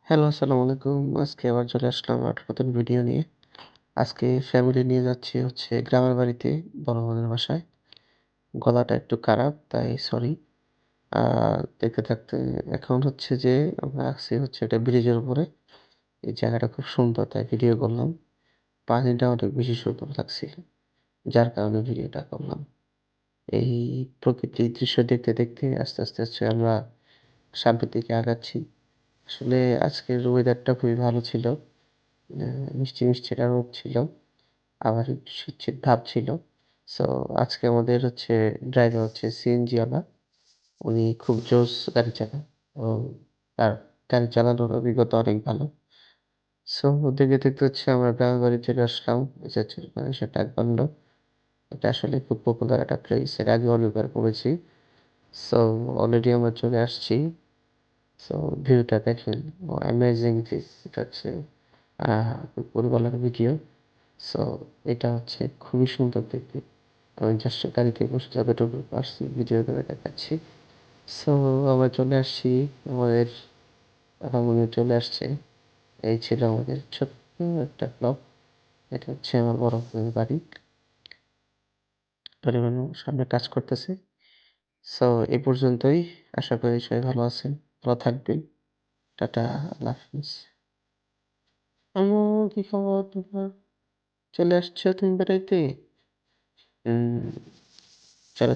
Hello, আসসালামু আলাইকুম। আজকে আবার চলে আসলাম একটা নতুন ভিডিও নিয়ে। আজকে ফ্যামিলি নিয়ে যাচ্ছি গ্রামের বাড়িতে বড় বোনের বাসায়। গলাটা একটু খারাপ তাই সরি। আ দেখতে থাকতে এখন আমরা আছি একটা ব্রিজের উপরে। এই জায়গাটা খুব সুন্দর তাই ভিডিও করলাম। পানিটা অনেক বেশি সুন্দর লাগছিল। যার কারণে ভিডিওটা করলাম। এই প্রকৃতির দৃশ্য দেখতে, দেখতে আস্তে, আমরা সামনের দিকে আগাচ্ছি। আসলে আজকের ওয়েদারটা খুবই ভালো ছিল। অ্যা মিষ্টি একটা রোদ ছিল। আবার একটু শীত ভাব ছিল। সো আজকে আমাদের ড্রাইভার সিএনজি ওয়ালা। উনি খুব জোস গাড়ি চালায় এবং তার গাড়ি চালানোর অভিজ্ঞতা অনেক ভালো। সো দেখতে, দেখতে আমরা গ্রামের বাড়ি চলে আসলাম। এটা হচ্ছে মানুষের ডাকবাংলো। এটা আসলে খুব পপুলার একটা প্লেস। এর আগে অনেকবার করেছি। সো অলরেডি আমরা চলে আসছি। সো ভিউটা দেখেন। Amazing view. এটা আ উপরওয়ালার ভিডিও। সো এটা খুবই সুন্দর দেখতে। আমি জাস্ট গাড়িতে বসে যতটুকু পারছি ভিডিও করে দেখাচ্ছি। সো আমরা চলে আসছি আমাদের আপামনি চলে আসছে। এই ছিল আমাদের ছোট্ট একটা ব্লগ। এটা আমার বড় বোনের বাড়ি। পরিবার সামনে কাজ করতেছে। সো এ পর্যন্তই। আশা করি সবাই ভালো আছেন, ভালো থাকবেন। টাটা, আল্লাহ হাফেজ। আম্মু কি খবর তোমার? চলে আসছো তুমি বেড়াইতে? হুম, চলো।